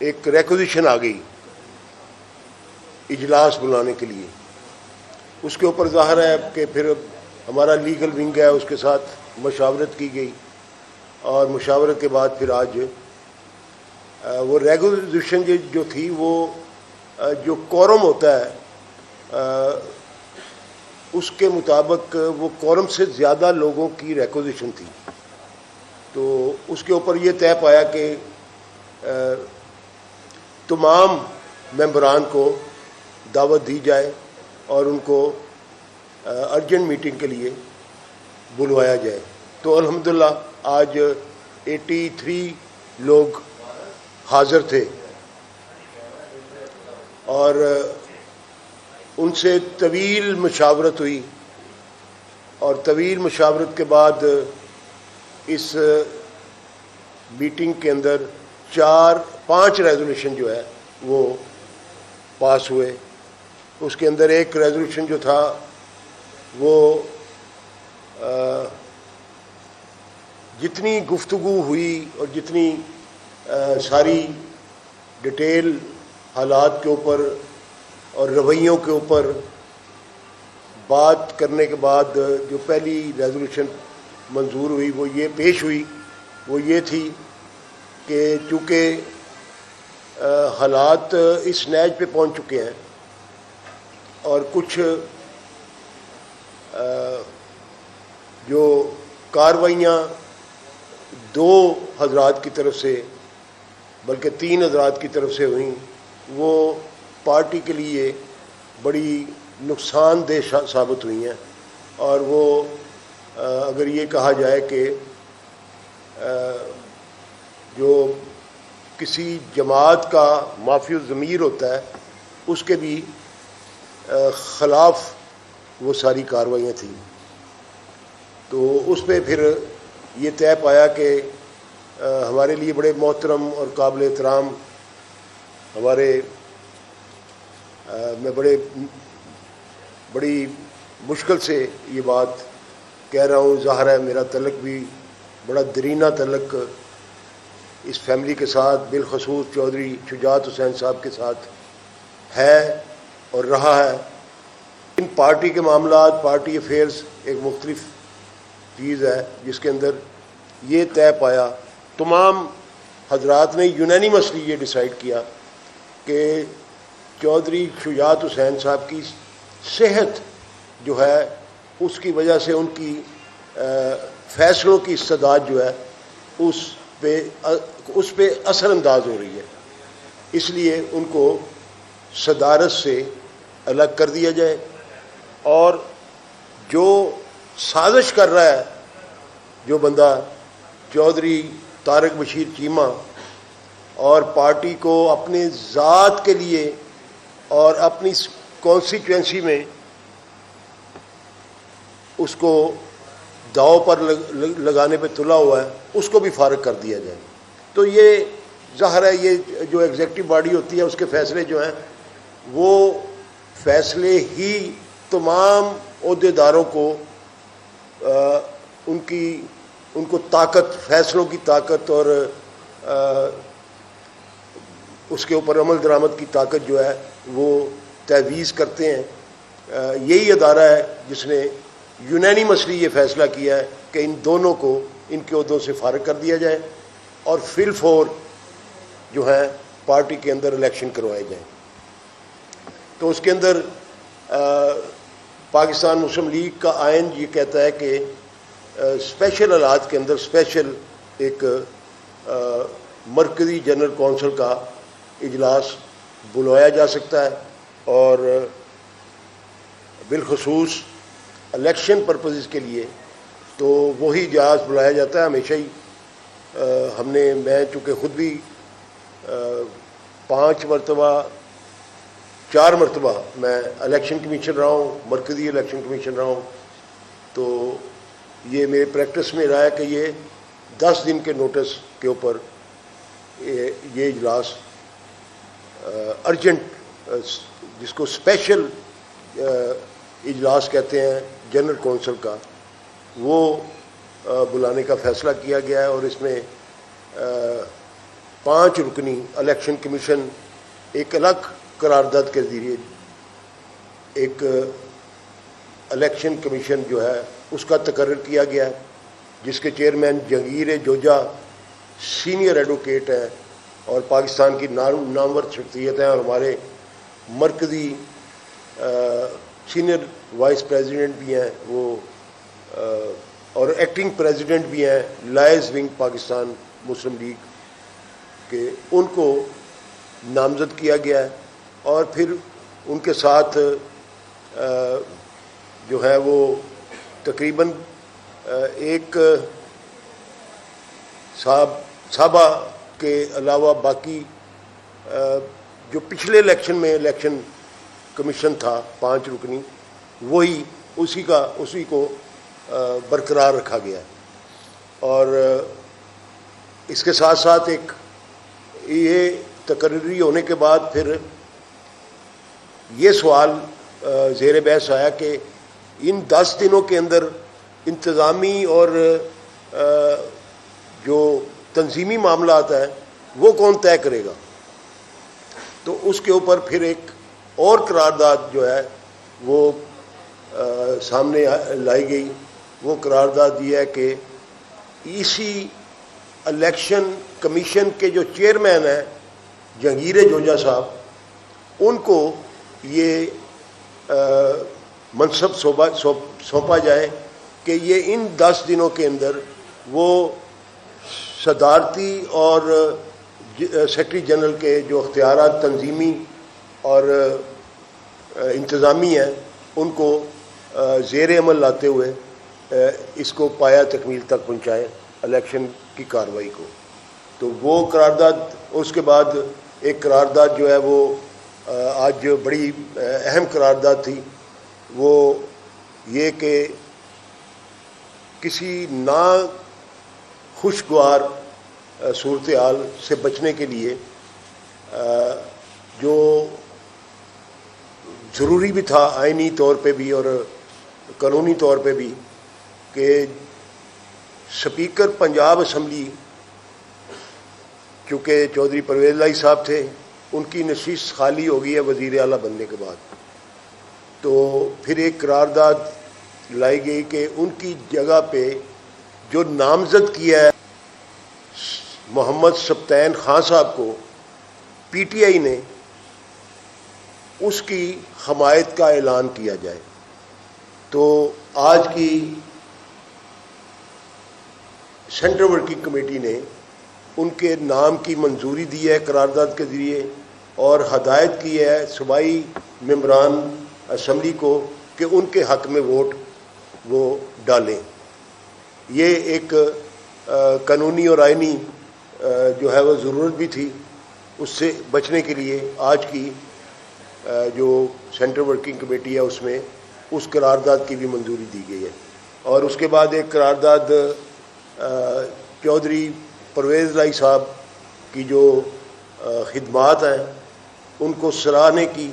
ایک ریکوزیشن آ گئی اجلاس بلانے کے لیے. اس کے اوپر ظاہر ہے کہ پھر ہمارا لیگل ونگ ہے اس کے ساتھ مشاورت کی گئی اور مشاورت کے بعد پھر آج وہ ریگولیشن جو تھی وہ جو کورم ہوتا ہے اس کے مطابق وہ کورم سے زیادہ لوگوں کی ریکوزیشن تھی. تو اس کے اوپر یہ طے پایا کہ تمام ممبران کو دعوت دی جائے اور ان کو ارجنٹ میٹنگ کے لیے بلوایا جائے. تو الحمدللہ آج 83 لوگ حاضر تھے اور ان سے طویل مشاورت ہوئی اور طویل مشاورت کے بعد اس میٹنگ کے اندر 5 ریزولوشن جو ہے وہ پاس ہوئے. اس کے اندر ایک ریزولوشن جو تھا وہ جتنی گفتگو ہوئی اور جتنی ساری ڈیٹیل حالات کے اوپر اور رویوں کے اوپر بات کرنے کے بعد جو پہلی ریزولوشن منظور ہوئی وہ یہ پیش ہوئی وہ یہ تھی کہ چونکہ حالات اس نیج پہ پہنچ چکے ہیں اور کچھ جو کارروائیاں 2 حضرات کی طرف سے بلکہ 3 حضرات کی طرف سے ہوئیں وہ پارٹی کے لیے بڑی نقصان دہ ثابت ہوئی ہیں. اور وہ اگر یہ کہا جائے کہ جو کسی جماعت کا مافی الضمیر ہوتا ہے اس کے بھی خلاف وہ ساری کارروائیاں تھیں. تو اس پہ پھر یہ طے پایا کہ ہمارے لیے بڑے محترم اور قابل احترام ہمارے میں بڑی مشکل سے یہ بات کہہ رہا ہوں. ظاہر ہے میرا تعلق بھی بڑا درینہ تعلق اس فیملی کے ساتھ بالخصوص چودھری شجاعت حسین صاحب کے ساتھ ہے اور رہا ہے. ان پارٹی کے معاملات پارٹی افیئرز ایک مختلف چیز ہے جس کے اندر یہ طے پایا تمام حضرات نے یونینیمسلی یہ ڈیسائیڈ کیا کہ چودھری شجاعت حسین صاحب کی صحت جو ہے اس کی وجہ سے ان کی فیصلوں کی استعداد جو ہے اس پہ اثر انداز ہو رہی ہے. اس لیے ان کو صدارت سے الگ کر دیا جائے اور جو سازش کر رہا ہے جو بندہ چودھری طارق بشیر چیمہ اور پارٹی کو اپنے ذات کے لیے اور اپنی کانسٹیچوئنسی میں اس کو داؤ پر لگانے پہ تلا ہوا ہے اس کو بھی فارغ کر دیا جائے. تو یہ ظاہر ہے یہ جو ایگزیکٹو باڈی ہوتی ہے اس کے فیصلے جو ہیں وہ فیصلے ہی تمام عہدیداروں کو ان کو طاقت فیصلوں کی طاقت اور اس کے اوپر عمل درآمد کی طاقت جو ہے وہ تجویز کرتے ہیں. یہی ادارہ ہے جس نے یونینیمسلی یہ فیصلہ کیا ہے کہ ان دونوں کو ان کے عہدوں سے فارغ کر دیا جائے اور فی الفور جو ہے پارٹی کے اندر الیکشن کروائے جائیں. تو اس کے اندر پاکستان مسلم لیگ کا آئین یہ کہتا ہے کہ اسپیشل حالات کے اندر اسپیشل ایک مرکزی جنرل کونسل کا اجلاس بلوایا جا سکتا ہے اور بالخصوص الیکشن پرپزز کے لیے تو وہی اجلاس بلایا جاتا ہے. ہمیشہ ہی میں چونکہ خود بھی 4 مرتبہ میں الیکشن کمیشن رہا ہوں, مرکزی الیکشن کمیشن رہا ہوں, تو یہ میرے پریکٹس میں رہا ہے کہ یہ 10 دن کے نوٹس کے اوپر یہ اجلاس ارجنٹ جس کو اسپیشل اجلاس کہتے ہیں جنرل کونسل کا وہ بلانے کا فیصلہ کیا گیا ہے. اور اس میں 5 رکنی الیکشن کمیشن ایک الگ قرارداد کے ذریعے ایک الیکشن کمیشن جو ہے اس کا تقرر کیا گیا ہے، جس کے چیئرمین جہانگیر جوجا سینئر ایڈوکیٹ ہیں اور پاکستان کی نامور شخصیت ہیں، اور ہمارے مرکزی سینئر وائس پریزیڈنٹ بھی ہیں وہ، اور ایکٹنگ پریزیڈنٹ بھی ہیں لائز ونگ پاکستان مسلم لیگ کے، ان کو نامزد کیا گیا ہے۔ اور پھر ان کے ساتھ جو ہے وہ تقریباً ایک صحابہ کے علاوہ باقی جو پچھلے الیکشن میں الیکشن کمیشن تھا 5 رکنی، وہی اسی کو برقرار رکھا گیا ہے۔ اور اس کے ساتھ ساتھ ایک یہ تقرری ہونے کے بعد پھر یہ سوال زیر بحث آیا کہ ان 10 دنوں کے اندر انتظامی اور جو تنظیمی معاملات ہیں وہ کون طے کرے گا۔ تو اس کے اوپر پھر ایک اور قرارداد جو ہے وہ سامنے لائی گئی۔ وہ قرارداد یہ ہے کہ اسی الیکشن کمیشن کے جو چیئرمین ہیں جہانگیر جوجا صاحب، ان کو یہ منصب سونپا جائے کہ یہ ان 10 دنوں کے اندر وہ صدارتی اور سیکرٹری جنرل کے جو اختیارات تنظیمی اور انتظامی ہیں ان کو زیر عمل لاتے ہوئے اس کو پایہ تکمیل تک پہنچائیں الیکشن کی کارروائی کو۔ تو وہ قرارداد، اس کے بعد ایک قرارداد جو ہے وہ آج بڑی اہم قرارداد تھی، وہ یہ کہ کسی خوشگوار صورتحال سے بچنے کے لیے جو ضروری بھی تھا آئینی طور پہ بھی اور قانونی طور پہ بھی، کہ سپیکر پنجاب اسمبلی چونکہ چودھری پرویز الہی صاحب تھے، ان کی نشست خالی ہو گئی ہے وزیر اعلیٰ بننے کے بعد، تو پھر ایک قرارداد لائی گئی کہ ان کی جگہ پہ جو نامزد کیا ہے محمد سبطین خان صاحب کو پی ٹی آئی نے، اس کی حمایت کا اعلان کیا جائے۔ تو آج کی سینٹرل ورکنگ کمیٹی نے ان کے نام کی منظوری دی ہے قرارداد کے ذریعے، اور ہدایت کی ہے صوبائی ممبران اسمبلی کو کہ ان کے حق میں ووٹ وہ ڈالیں۔ یہ ایک قانونی اور آئینی جو ہے وہ ضرورت بھی تھی، اس سے بچنے کے لیے آج کی جو سینٹرل ورکنگ کمیٹی ہے اس میں اس قرارداد کی بھی منظوری دی گئی ہے۔ اور اس کے بعد ایک قرارداد چودھری پرویز الہی صاحب کی جو خدمات ہیں ان کو سراہنے کی